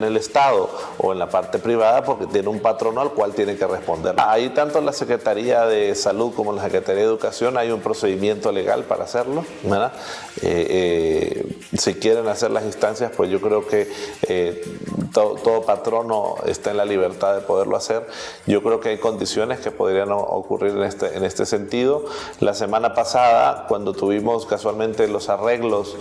en el Estado o en la parte privada porque tiene un patrono al cual tiene que responder. Ahí tanto en la Secretaría de Salud como en la Secretaría de Educación hay un procedimiento legal para hacerlo, ¿verdad? Si quieren hacer las instancias, pues yo creo que todo patrono está en la libertad de poderlo hacer. Yo creo que hay condiciones que podrían ocurrir en este sentido. La semana pasada, cuando tuvimos casualmente los arreglos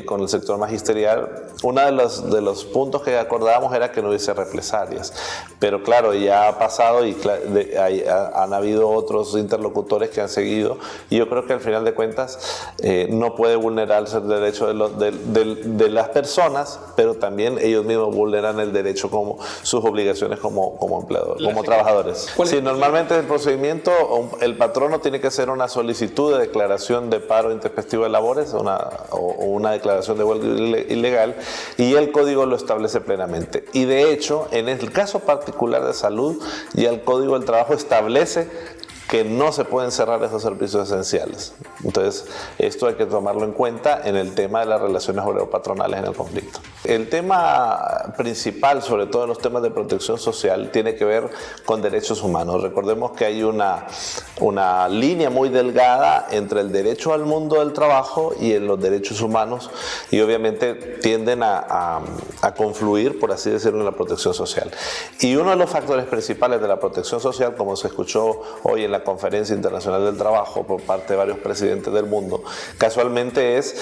con el sector magisterial, uno de los puntos que acordábamos era que no hubiese represalias, pero claro, ya ha pasado y han habido otros interlocutores que han seguido, y yo creo que al final de cuentas no puede vulnerarse el derecho de las personas, pero también ellos mismos vulneran el derecho como sus obligaciones como empleadores, como trabajadores. Sí, normalmente el procedimiento, el patrono tiene que hacer una solicitud de declaración de paro intempestivo de labores o una declaración de huelga ilegal, y el código lo establece plenamente. Y de hecho, en el caso particular de salud, ya el Código del Trabajo establece que no se pueden cerrar esos servicios esenciales. Entonces, esto hay que tomarlo en cuenta en el tema de las relaciones obrero-patronales en el conflicto. El tema principal, sobre todo en los temas de protección social, tiene que ver con derechos humanos. Recordemos que hay una línea muy delgada entre el derecho al mundo del trabajo y en los derechos humanos, y obviamente tienden a confluir, por así decirlo, en la protección social. Y uno de los factores principales de la protección social, como se escuchó hoy en la Conferencia Internacional del Trabajo por parte de varios presidentes del mundo, casualmente es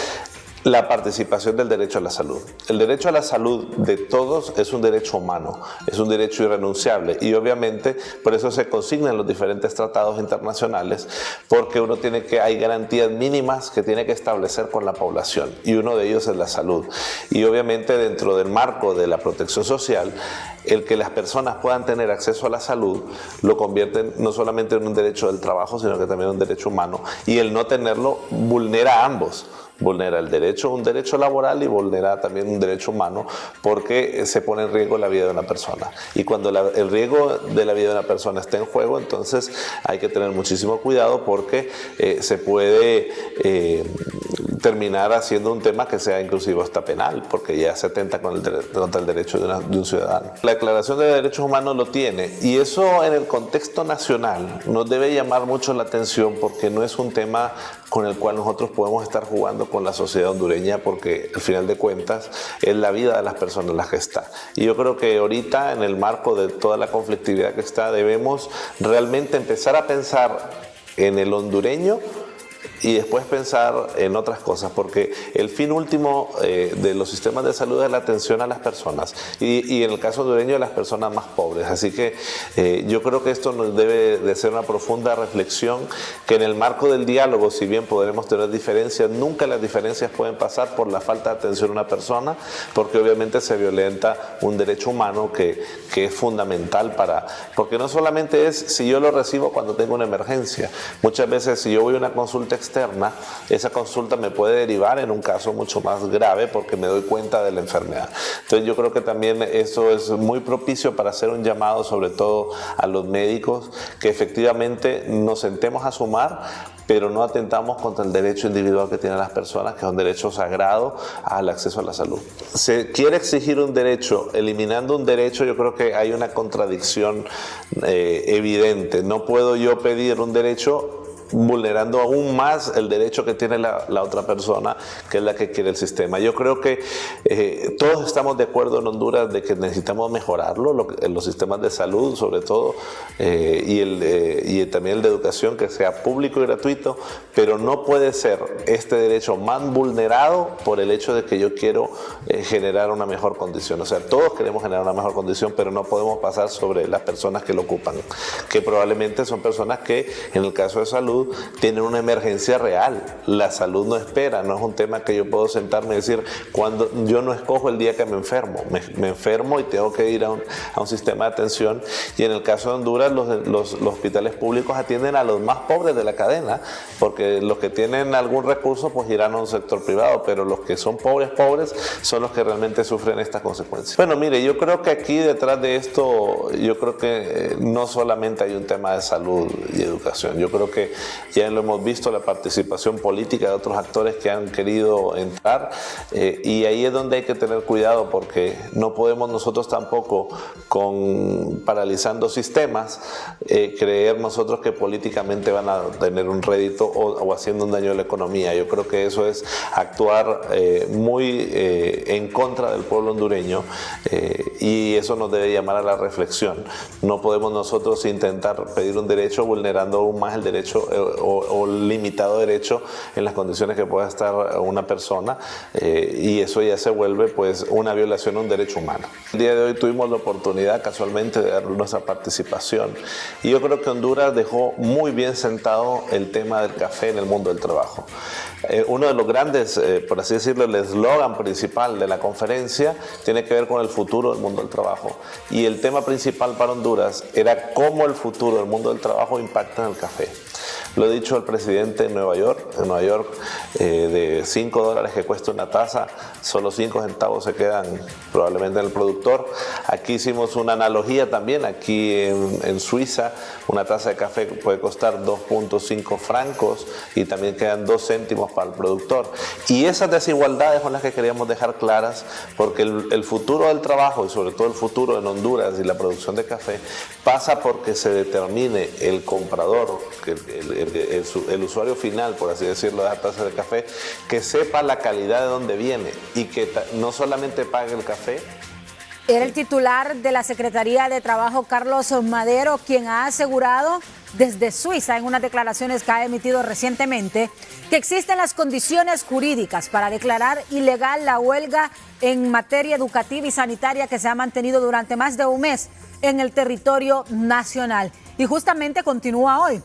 la participación del derecho a la salud. El derecho a la salud de todos es un derecho humano, es un derecho irrenunciable, y obviamente por eso se consignan los diferentes tratados internacionales, porque hay garantías mínimas que tiene que establecer con la población, y uno de ellos es la salud. Y obviamente dentro del marco de la protección social, el que las personas puedan tener acceso a la salud lo convierte no solamente en un derecho del trabajo, sino que también en un derecho humano, y el no tenerlo vulnera a ambos. Vulnera un derecho laboral, y vulnera también un derecho humano, porque se pone en riesgo la vida de una persona. Y cuando el riesgo de la vida de una persona está en juego, entonces hay que tener muchísimo cuidado, porque se puede terminar haciendo un tema que sea inclusive hasta penal, porque ya se atenta contra el derecho de un ciudadano. La Declaración de Derechos Humanos lo tiene, y eso en el contexto nacional nos debe llamar mucho la atención, porque no es un tema con el cual nosotros podemos estar jugando con la sociedad hondureña, porque al final de cuentas es la vida de las personas la que está. Y yo creo que ahorita, en el marco de toda la conflictividad que está, debemos realmente empezar a pensar en el hondureño y después pensar en otras cosas, porque el fin último de los sistemas de salud es la atención a las personas, y en el caso hondureño de las personas más pobres. Así que yo creo que esto nos debe de ser una profunda reflexión, que en el marco del diálogo, si bien podremos tener diferencias, nunca las diferencias pueden pasar por la falta de atención a una persona, porque obviamente se violenta un derecho humano que es fundamental porque no solamente es si yo lo recibo cuando tengo una emergencia. Muchas veces, si yo voy a una consulta externa, esa consulta me puede derivar en un caso mucho más grave, porque me doy cuenta de la enfermedad. Entonces yo creo que también eso es muy propicio para hacer un llamado, sobre todo a los médicos, que efectivamente nos sentemos a sumar, pero no atentamos contra el derecho individual que tienen las personas, que es un derecho sagrado al acceso a la salud. Se quiere exigir un derecho eliminando un derecho. Yo creo que hay una contradicción evidente. No puedo yo pedir un derecho vulnerando aún más el derecho que tiene la otra persona, que es la que quiere el sistema. Yo creo que todos estamos de acuerdo en Honduras de que necesitamos mejorarlo, los sistemas de salud sobre todo, y también el de educación, que sea público y gratuito, pero no puede ser este derecho más vulnerado por el hecho de que yo quiero generar una mejor condición. O sea, todos queremos generar una mejor condición, pero no podemos pasar sobre las personas que lo ocupan, que probablemente son personas que, en el caso de salud, tienen una emergencia real. La salud no espera, no es un tema que yo puedo sentarme y decir, cuando yo no escojo el día que me enfermo, me enfermo y tengo que ir a un sistema de atención. Y en el caso de Honduras, los hospitales públicos atienden a los más pobres de la cadena, porque los que tienen algún recurso pues irán a un sector privado, pero los que son pobres son los que realmente sufren estas consecuencias. Bueno, mire, yo creo que aquí detrás de esto, yo creo que no solamente hay un tema de salud y educación. Yo creo que ya lo hemos visto, la participación política de otros actores que han querido entrar, y ahí es donde hay que tener cuidado, porque no podemos nosotros tampoco, paralizando sistemas, creer nosotros que políticamente van a tener un rédito o haciendo un daño a la economía. Yo creo que eso es actuar muy en contra del pueblo hondureño, y eso nos debe llamar a la reflexión. No podemos nosotros intentar pedir un derecho vulnerando aún más el derecho o limitado derecho en las condiciones que pueda estar una persona, y eso ya se vuelve pues una violación a un derecho humano. El día de hoy tuvimos la oportunidad casualmente de dar nuestra participación, y yo creo que Honduras dejó muy bien sentado el tema del café en el mundo del trabajo. Uno de los grandes, por así decirlo, el eslogan principal de la conferencia tiene que ver con el futuro del mundo del trabajo, y el tema principal para Honduras era cómo el futuro del mundo del trabajo impacta en el café. Lo ha dicho el presidente en Nueva York. En Nueva York, de $5 que cuesta una taza, solo 5 centavos se quedan probablemente en el productor. Aquí hicimos una analogía también. Aquí en Suiza, una taza de café puede costar 2.5 francos y también quedan 2 céntimos para el productor. Y esas desigualdades son las que queríamos dejar claras, porque el futuro del trabajo, y sobre todo el futuro en Honduras y la producción de café, pasa porque se determine el comprador, el usuario final, por así decirlo, de la taza de café, que sepa la calidad de dónde viene y que no solamente pague el café. Era el titular de la Secretaría de Trabajo, Carlos Madero, quien ha asegurado desde Suiza, en unas declaraciones que ha emitido recientemente, que existen las condiciones jurídicas para declarar ilegal la huelga en materia educativa y sanitaria que se ha mantenido durante más de un mes en el territorio nacional. Y justamente continúa hoy.